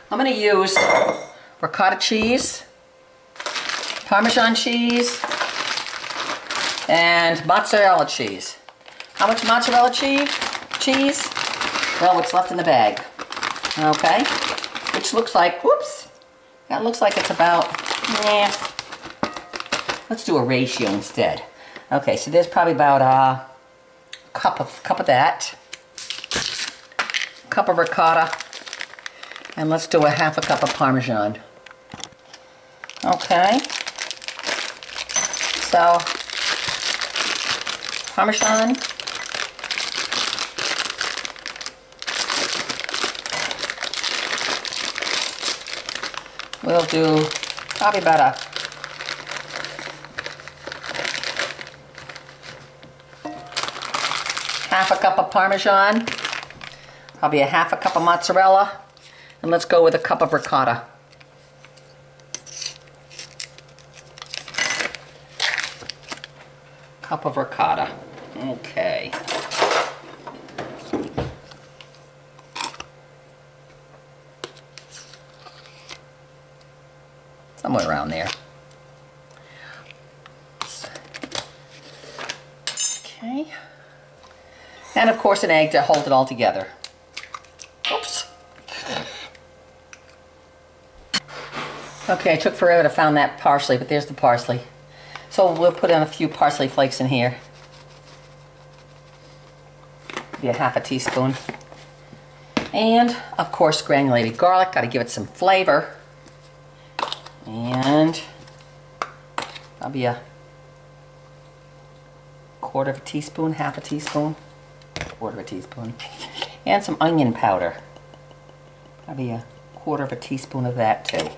I'm going to use ricotta cheese, Parmesan cheese, and mozzarella cheese. How much mozzarella cheese? Well, what's left in the bag. Okay? Which looks like, whoops, that looks like it's about, let's do a ratio instead. Okay, so there's probably about a cup of that, cup of ricotta, and let's do a half a cup of Parmesan. Okay, so Parmesan, we'll do probably about a half a cup of Parmesan, probably a half a cup of mozzarella, and let's go with a cup of ricotta. Cup of ricotta. Okay. Somewhere around there. Okay. And of course an egg to hold it all together. Oops. Okay, it took forever to find that parsley, but there's the parsley. So we'll put in a few parsley flakes in here. Maybe a half a teaspoon. And of course granulated garlic, got to give it some flavor. And probably a quarter of a teaspoon, half a teaspoon, quarter of a teaspoon. And some onion powder. Probably a quarter of a teaspoon of that too.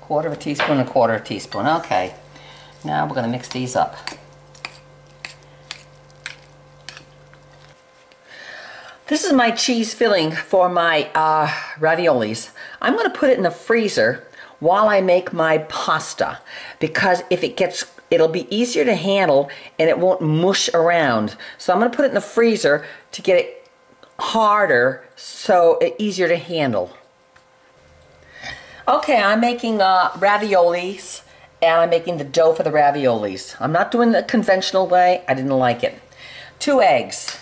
Quarter of a teaspoon and a quarter of a teaspoon. Okay. Now we're going to mix these up. This is my cheese filling for my raviolis. I'm going to put it in the freezer while I make my pasta, because if it gets, it'll be easier to handle and it won't mush around. So I'm going to put it in the freezer to get it harder, so it's easier to handle. Okay, I'm making raviolis, and I'm making the dough for the raviolis. I'm not doing the conventional way. I didn't like it. 2 eggs.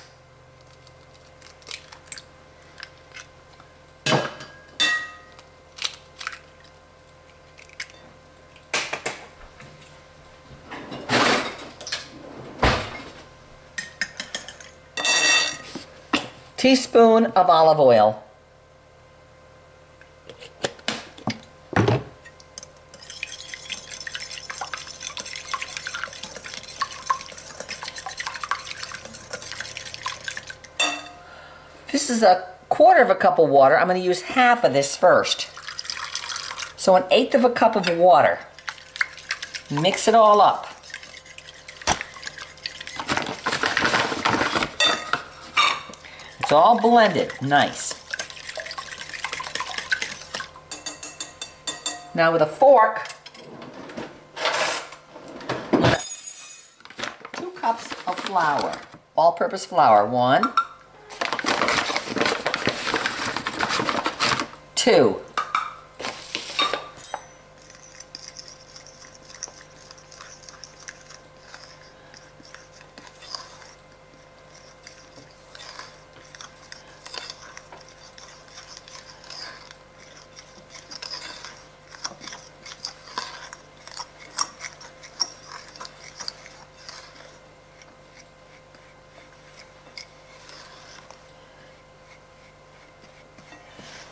Teaspoon of olive oil. This is a quarter of a cup of water. I'm going to use half of this first. So 1/8 of a cup of water. Mix it all up. It's all blended, nice. Now with a fork, I'm gonna 2 cups of flour, all-purpose flour. 1, 2.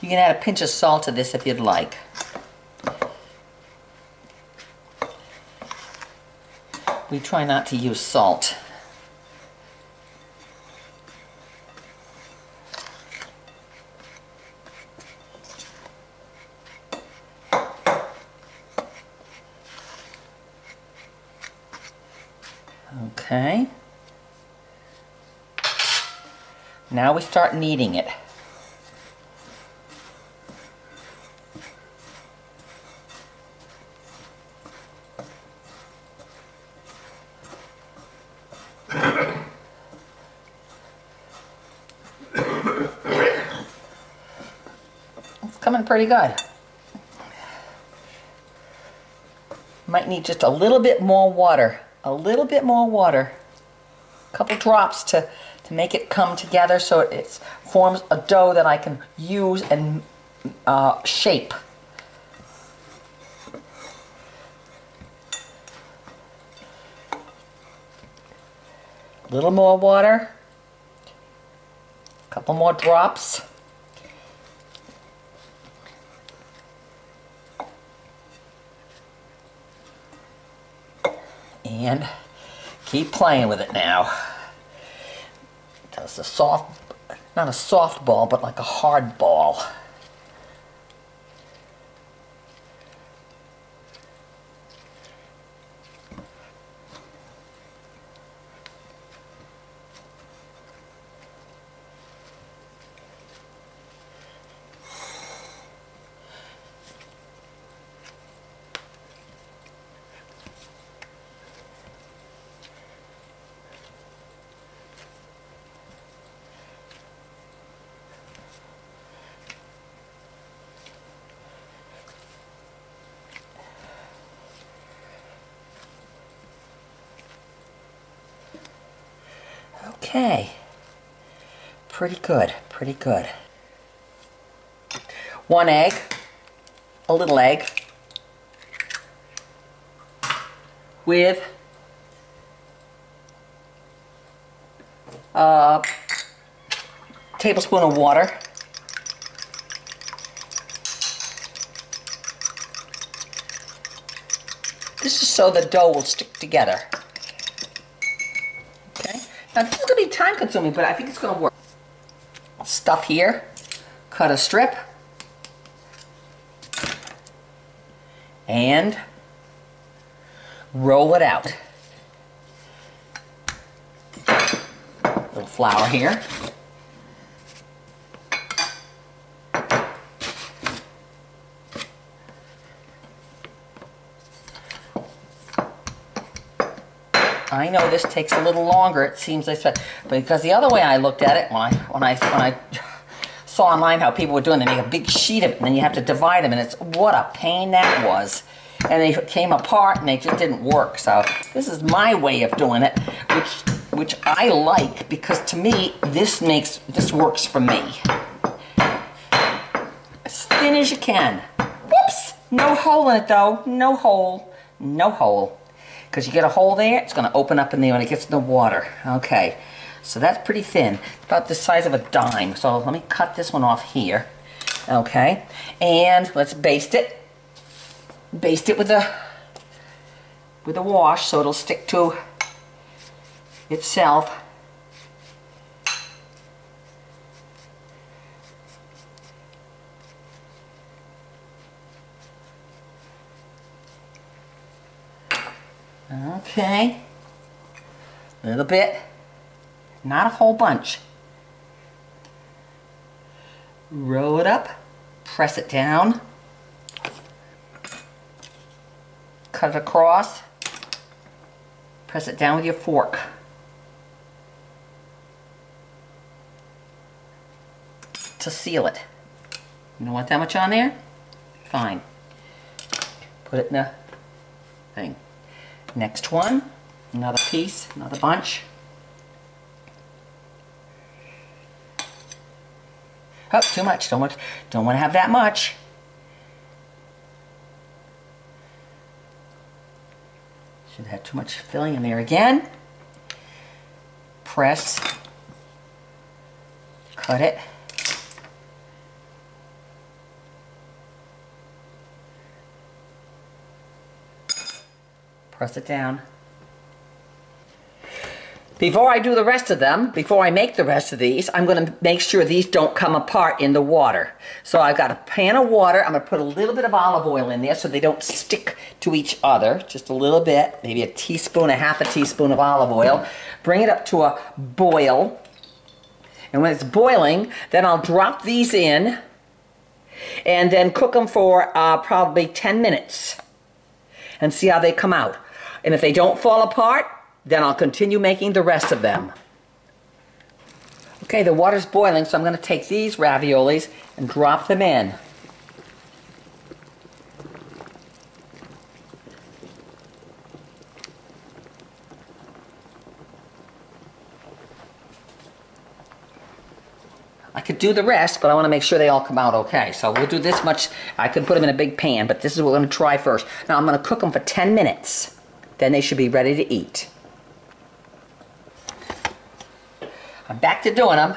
You can add a pinch of salt to this if you'd like. We try not to use salt. Okay. Now we start kneading it. It's coming pretty good. Might need just a little bit more water. A little bit more water. A couple drops to make it come together so it forms a dough that I can use and shape. A little more water. A couple more drops. And keep playing with it now. It's a soft, not a soft ball, but like a hard ball. Okay, pretty good, pretty good. 1 egg, a little egg, with a tablespoon of water, this is so the dough will stick together. Now this is going to be time consuming, but I think it's going to work. Stuff here, cut a strip, and roll it out. A little flour here. I know this takes a little longer, it seems like, but because the other way I looked at it, when I saw online how people were doing, they make a big sheet of it and then you have to divide them, and it's what a pain that was. And they came apart and they just didn't work. So this is my way of doing it, which I like, because to me this works for me. As thin as you can. Whoops! No hole in it though. No hole. No hole. Because you get a hole there, it's going to open up in there when it gets in the water. Okay, so that's pretty thin, about the size of a dime. So let me cut this one off here. Okay, and let's baste it. Baste it with a wash so it'll stick to itself. Okay, a little bit, not a whole bunch. Roll it up, press it down, cut it across, press it down with your fork. To seal it. You don't want that much on there? Fine. Put it in the thing. Next one, another piece, another bunch. Oh, too much. Don't want to have that much. Should have too much filling in there again. Press. Cut it. Press it down. Before I do the rest of them, before I make the rest of these, I'm going to make sure these don't come apart in the water. So I've got a pan of water. I'm going to put a little bit of olive oil in there so they don't stick to each other. Just a little bit, maybe a teaspoon, a half a teaspoon of olive oil. Bring it up to a boil. And when it's boiling, then I'll drop these in and then cook them for probably 10 minutes and see how they come out. And if they don't fall apart, then I'll continue making the rest of them. Okay, the water's boiling, so I'm going to take these raviolis and drop them in. I could do the rest, but I want to make sure they all come out okay. So we'll do this much. I could put them in a big pan, but this is what we're going to try first. Now I'm going to cook them for 10 minutes. Then they should be ready to eat. I'm back to doing them.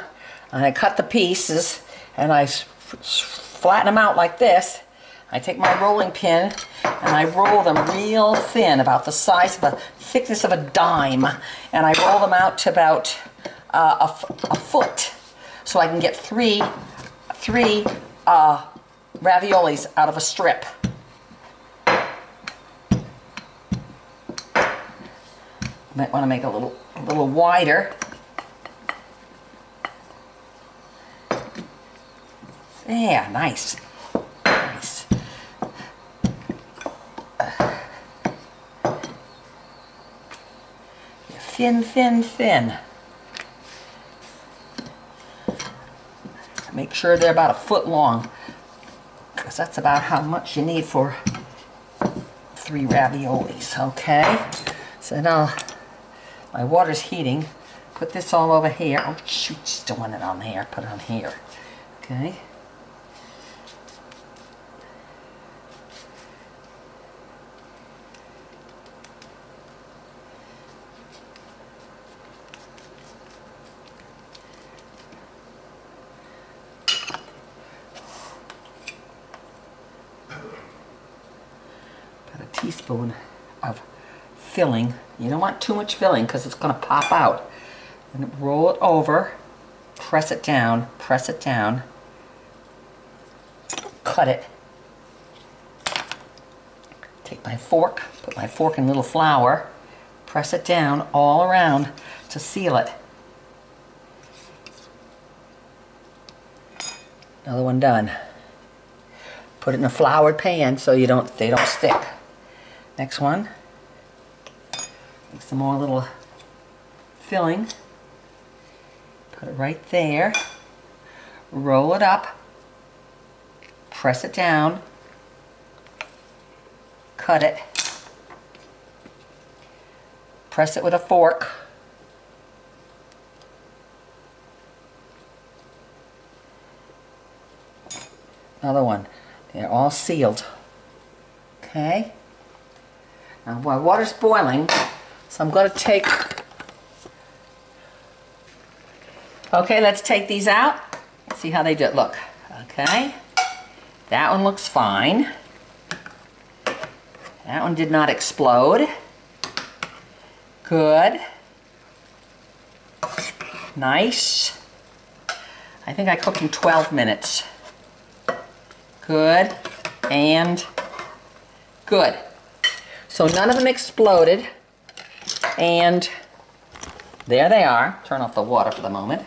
And I cut the pieces and I flatten them out like this. I take my rolling pin and I roll them real thin, about the size of the thickness of a dime. And I roll them out to about a foot, so I can get three raviolis out of a strip. Might want to make a little wider. Yeah, nice. Nice. Thin, thin, thin. Make sure they're about a foot long, because that's about how much you need for 3 raviolis, okay? So now my water's heating. Put this all over here. Oh shoot, just don't want it on there. Put it on here, okay? Teaspoon of filling. You don't want too much filling because it's going to pop out. And roll it over, press it down, cut it. Take my fork, put my fork in a little flour, press it down all around to seal it. Another one done. Put it in a floured pan so they don't stick. Next one, make some more little filling, put it right there, roll it up, press it down, cut it, press it with a fork, another one. They're all sealed, okay? Now my water's boiling, so I'm going to take, okay, let's take these out. See how they do. Look, okay, that one looks fine. That one did not explode. Good. Nice. I think I cooked in 12 minutes. Good and good. So none of them exploded, and there they are. Turn off the water for the moment.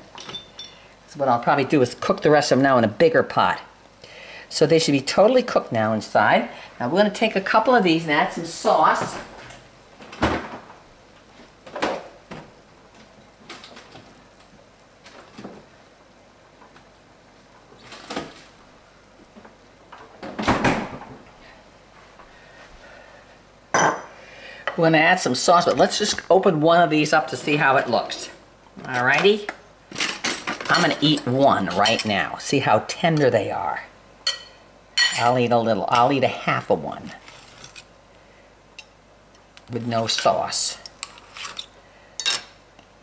So what I'll probably do is cook the rest of them now in a bigger pot. So they should be totally cooked now inside. Now we're going to take a couple of these and add some sauce. We're going to add some sauce, but let's just open one of these up to see how it looks. Alrighty? I'm going to eat one right now. See how tender they are. I'll eat a little. I'll eat a half of one with no sauce.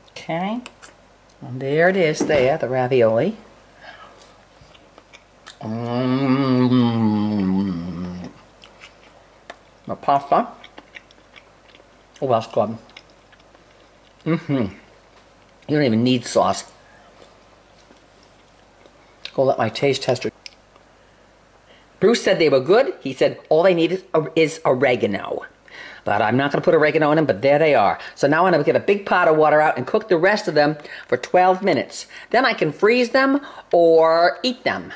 Okay. And there it is there, the ravioli. The pasta. Oh, that's good. You don't even need sauce. Go let my taste tester. Bruce said they were good. He said all they need is oregano. But I'm not going to put oregano in them, but there they are. So now I'm going to get a big pot of water out and cook the rest of them for 12 minutes. Then I can freeze them or eat them.